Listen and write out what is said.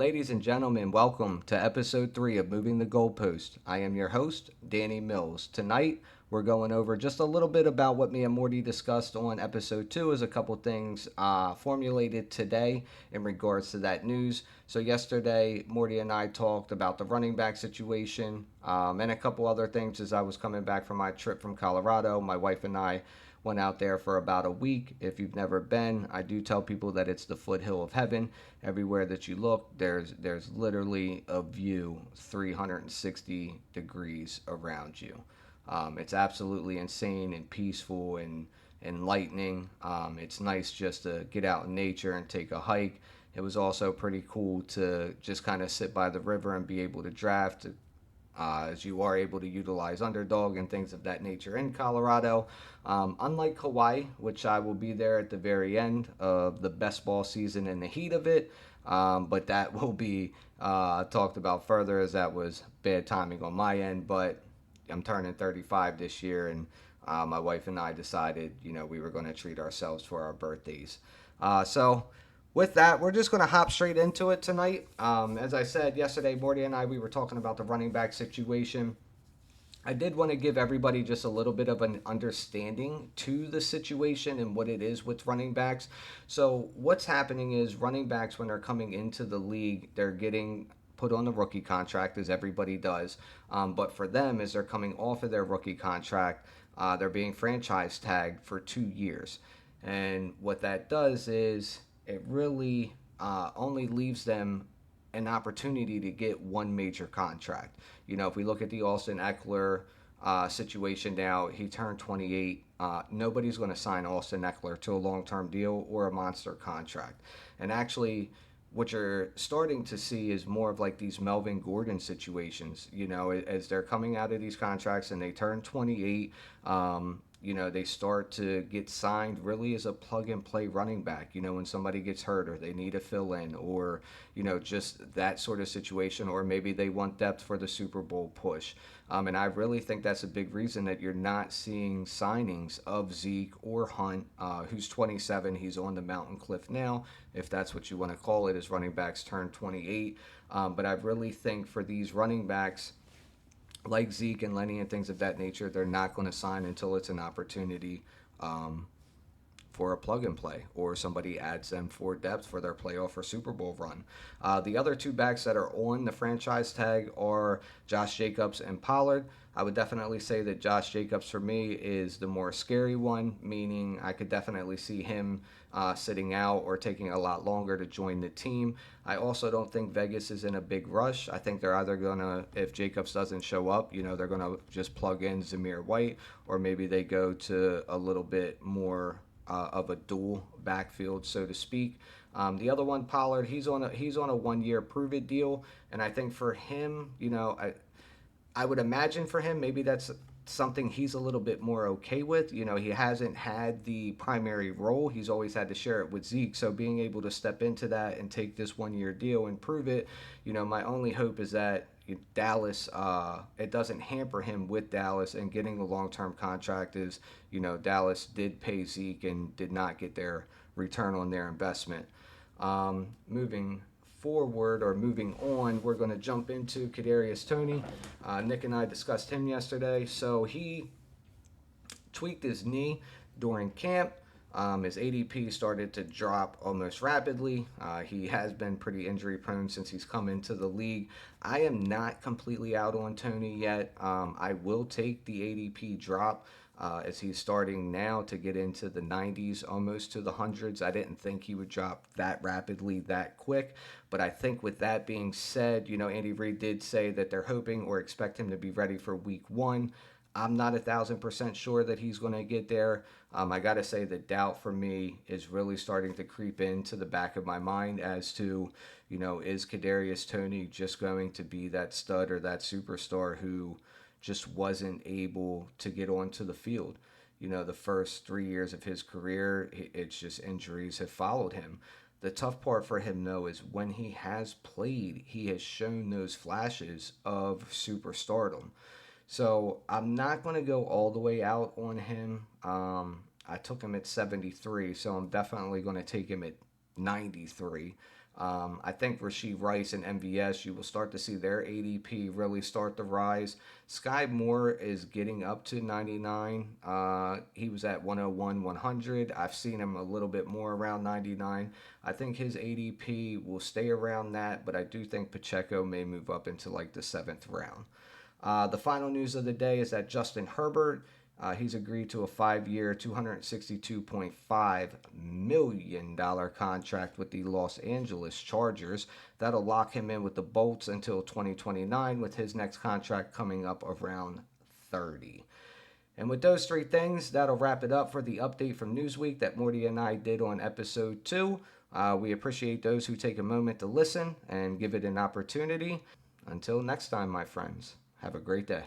Ladies and gentlemen, welcome to episode 3 of Moving the Goalpost. I am your host, Danny Mills. Tonight, we're going over just a little bit about what me and Morty discussed on episode 2, as a couple things formulated today in regards to that news. So, yesterday, Morty and I talked about the running back situation and a couple other things as I was coming back from my trip from Colorado. My wife and I went out there for about a week. If you've never been, I do tell people that it's the foothill of heaven. Everywhere that you look, there's literally a view 360 degrees around you. It's absolutely insane and peaceful and enlightening. It's nice just to get out in nature and take a hike. It was also pretty cool to just kind of sit by the river and be able to draft, as you are able to utilize underdog and things of that nature in Colorado. Unlike Hawaii, which I will be there at the very end of the best ball season in the heat of it, but that will be talked about further as that was bad timing on my end. But I'm turning 35 this year, and my wife and I decided, we were going to treat ourselves for our birthdays. So with that, we're just going to hop straight into it tonight. As I said yesterday, Morty and I, we were talking about the running back situation. I did want to give everybody just a little bit of an understanding to the situation and what it is with running backs. So what's happening is running backs, when they're coming into the league, they're getting put on the rookie contract, as everybody does. But for them, as they're coming off of their rookie contract, they're being franchise tagged for 2 years. And what that does is it really only leaves them an opportunity to get one major contract. If we look at the Austin Eckler situation now, he turned 28. Nobody's going to sign Austin Eckler to a long-term deal or a monster contract. And actually, what you're starting to see is more of like these Melvin Gordon situations, as they're coming out of these contracts and they turn 28. They start to get signed really as a plug and play running back, when somebody gets hurt or they need a fill in or, just that sort of situation, or maybe they want depth for the Super Bowl push. And I really think that's a big reason that you're not seeing signings of Zeke or Hunt, who's 27. He's on the mountain cliff now, if that's what you want to call it, as running backs turn 28. But I really think for these running backs, like Zeke and Lenny and things of that nature, they're not going to sign until it's an opportunity for a plug and play, or somebody adds them for depth for their playoff or Super Bowl run. The other two backs that are on the franchise tag are Josh Jacobs and Pollard. I would definitely say that Josh Jacobs for me is the more scary one, meaning I could definitely see him sitting out or taking a lot longer to join the team. I also don't think Vegas is in a big rush. I think they're either going to, if Jacobs doesn't show up, they're going to just plug in Zamir White, or maybe they go to a little bit more of a dual backfield, so to speak. The other one, Pollard, he's on a 1 year prove it deal, and I think for him, I would imagine for him maybe that's something he's a little bit more okay with. He hasn't had the primary role. He's always had to share it with Zeke. So being able to step into that and take this 1 year deal and prove it, my only hope is that Dallas, it doesn't hamper him with Dallas and getting the long-term contract, is, Dallas did pay Zeke and did not get their return on their investment. Moving forward, or moving on, we're going to jump into Kadarious Toney. Nick and I discussed him yesterday. So he tweaked his knee during camp. His ADP started to drop almost rapidly. He has been pretty injury prone since he's come into the league. I am not completely out on Toney yet. I will take the ADP drop as he's starting now to get into the 90s, almost to the hundreds. I didn't think he would drop that rapidly, that quick. But I think with that being said, Andy Reid did say that they're hoping or expect him to be ready for week 1. I'm not 1,000% sure that he's going to get there. I got to say the doubt for me is really starting to creep into the back of my mind as to, is Kadarious Toney just going to be that stud or that superstar who just wasn't able to get onto the field? The first 3 years of his career, it's just injuries have followed him. The tough part for him, though, is when he has played, he has shown those flashes of superstardom. So I'm not going to go all the way out on him. I took him at 73, so I'm definitely going to take him at 93. I think Rashee Rice and MVS, you will start to see their ADP really start to rise. Sky Moore is getting up to 99. He was at 101, 100. I've seen him a little bit more around 99. I think his ADP will stay around that, but I do think Pacheco may move up into like the seventh round. The final news of the day is that Justin Herbert, he's agreed to a 5-year, $262.5 million contract with the Los Angeles Chargers. That'll lock him in with the Bolts until 2029, with his next contract coming up around 30. And with those three things, that'll wrap it up for the update from Newsweek that Morty and I did on episode 2. We appreciate those who take a moment to listen and give it an opportunity. Until next time, my friends, have a great day.